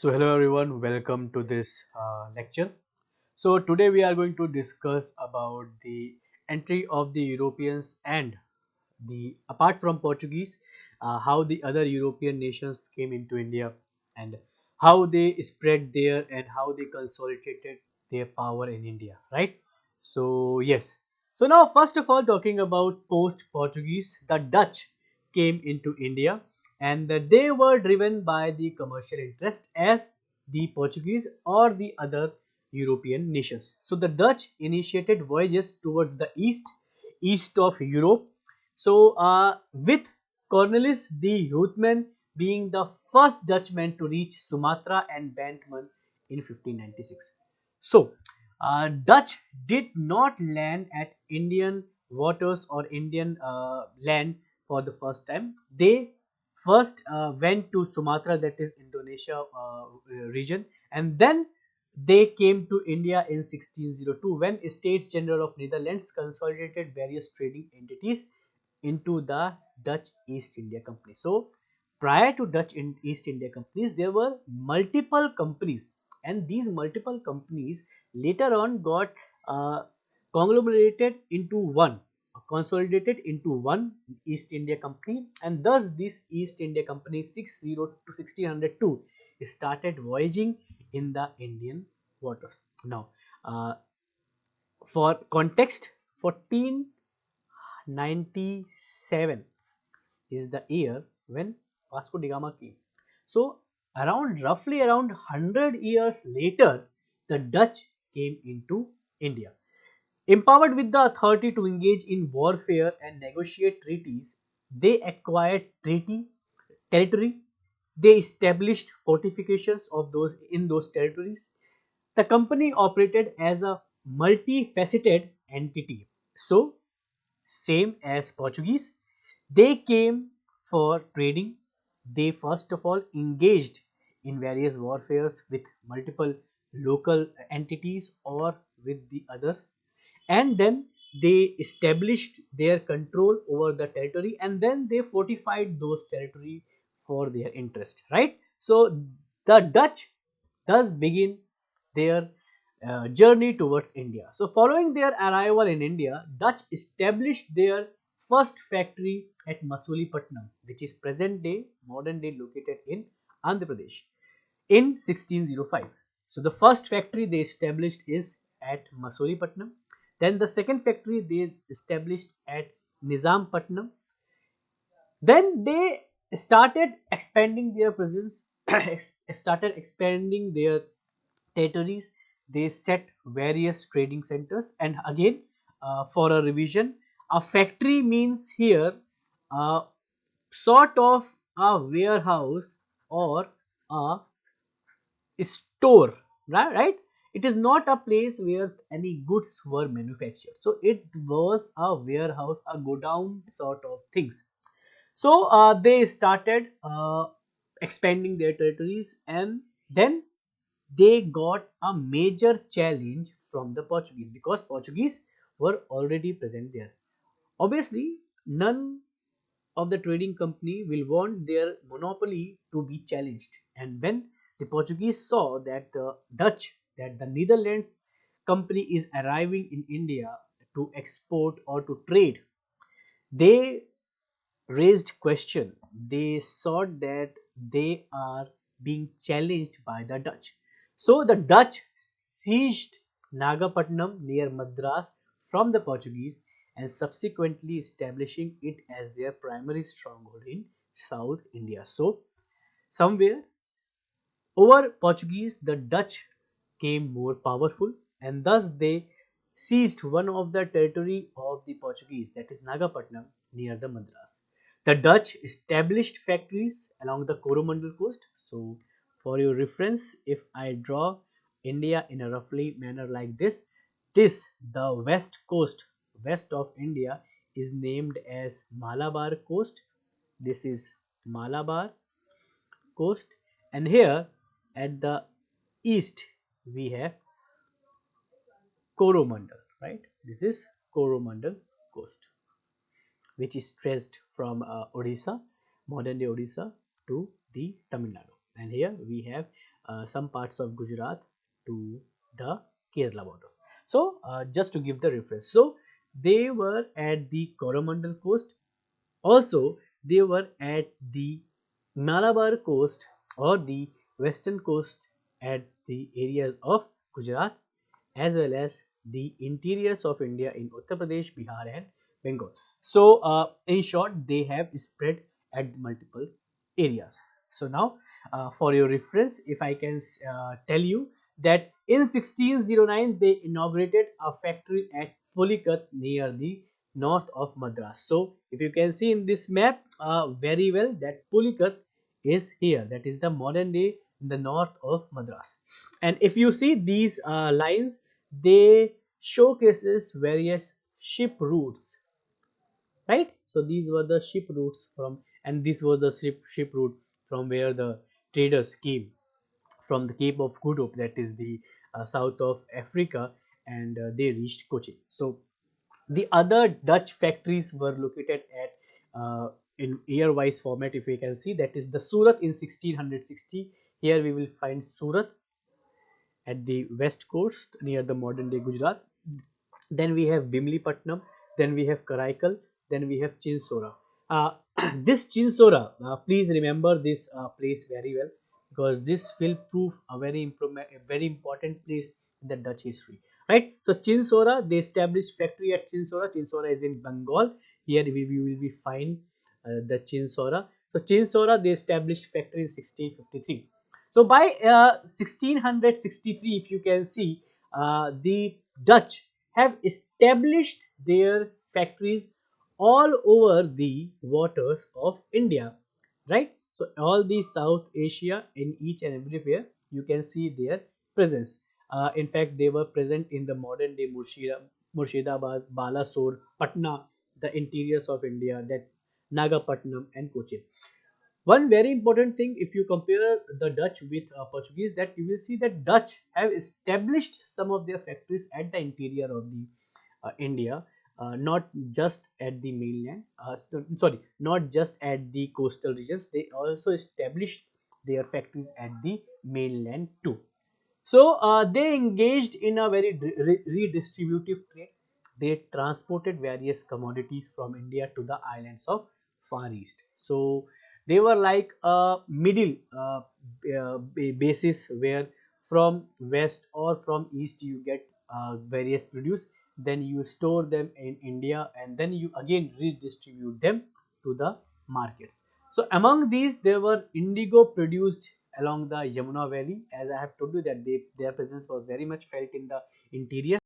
So hello everyone, welcome to this lecture. So today we are going to discuss about the entry of the Europeans and the apart from Portuguese, how the other European nations came into India and how they spread there and how they consolidated their power in India, right? So yes. So now first of all talking about post-Portuguese, the Dutch came into India and they were driven by the commercial interest as the Portuguese or the other European nations. So the Dutch initiated voyages towards the east of Europe. So with Cornelis the Houtman being the first Dutchman to reach Sumatra and Bantman in 1596. So Dutch did not land at Indian waters or Indian land for the first time. They first went to Sumatra, that is Indonesia region, and then they came to India in 1602 when States General of Netherlands consolidated various trading entities into the Dutch East India Company. So prior to East India Companies, there were multiple companies, and these multiple companies later on got uh, conglomerated into one, consolidated into one East India Company, and thus this East India Company 60 to 1602 started voyaging in the Indian waters. Now, uh, for context, 1497 is the year when Vasco da Gama came. So roughly around 100 years later, the Dutch came into India. Empowered with the authority to engage in warfare and negotiate treaties, they acquired territory. They established fortifications of those in those territories. The company operated as a multifaceted entity. So same as Portuguese, they came for trading. They first of all engaged in various warfares with multiple local entities or with the others, and then they established their control over the territory, and then they fortified those territory for their interest, right? So the Dutch thus begin their journey towards India. So following their arrival in India, Dutch established their first factory at Masulipatnam, which is present day, modern day located in Andhra Pradesh in 1605. So the first factory they established is at Masulipatnam. Then the second factory they established at Nizampatnam. Then they started expanding their presence, started expanding their territories. They set various trading centers, and again, for a revision, a factory means here a sort of a warehouse or a store, right? It is not a place where any goods were manufactured, so it was a warehouse, a godown sort of things. So they started expanding their territories, and then they got a major challenge from the Portuguese because Portuguese were already present there. Obviously, none of the trading company will want their monopoly to be challenged. And when the Portuguese saw that the Netherlands company is arriving in India to export or to trade, they raised question. They saw that they are being challenged by the Dutch. So the Dutch seized Nagapattinam near Madras from the Portuguese and subsequently establishing it as their primary stronghold in South India. So somewhere over Portuguese, the Dutch came more powerful, and thus they seized one of the territory of the Portuguese, that is Nagapattinam near the Madras. The Dutch established factories along the Coromandel coast. So for your reference, if I draw India in a roughly manner like this the west of India is named as Malabar coast. This is Malabar coast, and here at the east we have Coromandel, right? This is Coromandel coast, which is stretched from Odisha, modern day Odisha, to the Tamil Nadu. and here we have some parts of Gujarat to the Kerala borders. So just to give the reference, so they were at the Coromandel coast. Also, they were at the Malabar coast or the western coast at the areas of Gujarat, as well as the interiors of India in Uttar Pradesh, Bihar, and Bengal. So, in short, they have spread at multiple areas. So now, for your reference, if I can tell you that in 1609 they inaugurated a factory at Pulikat near the north of Madras. So, if you can see in this map very well that Pulikat is here. That is the modern day in the north of Madras. And if you see these lines, they showcases various ship routes, right? So these were the ship routes from, and this was the ship route from where the traders came from the Cape of Good Hope, that is the south of Africa, and they reached Cochin. So the other Dutch factories were located at in year-wise format. If we can see, that is the Surat in 1660. Here we will find Surat at the west coast near the modern day Gujarat. Then we have Bimlipatnam, then we have Karaikal, then we have Chinsora. Uh, this Chinsora, please remember this place very well, because this will prove a very important place in the Dutch history. Right? So Chinsora, they established factory at Chinsora. Chinsora is in Bengal. Here we will be find the Chinsora. So Chinsora, they established factory in 1653. So by 1663, if you can see, the Dutch have established their factories all over the waters of India, right? So all the South Asia, in each and everywhere you can see their presence. In fact, they were present in the modern day Murshidabad, Balasore, Patna, the interiors of India, that Nagapatnam and Cochin. One very important thing, if you compare the Dutch with Portuguese, that you will see that Dutch have established some of their factories at the interior of the India, not just at the mainland, sorry, not just at the coastal regions. They also established their factories at the mainland too. So they engaged in a very redistributive trade. They transported various commodities from India to the islands of Far East. So they were like a middle basis where from west or from east you get various produce. Then you store them in India, and then you again redistribute them to the markets. So among these, there were indigo produced along the Yamuna Valley. As I have told you that their presence was very much felt in the interior.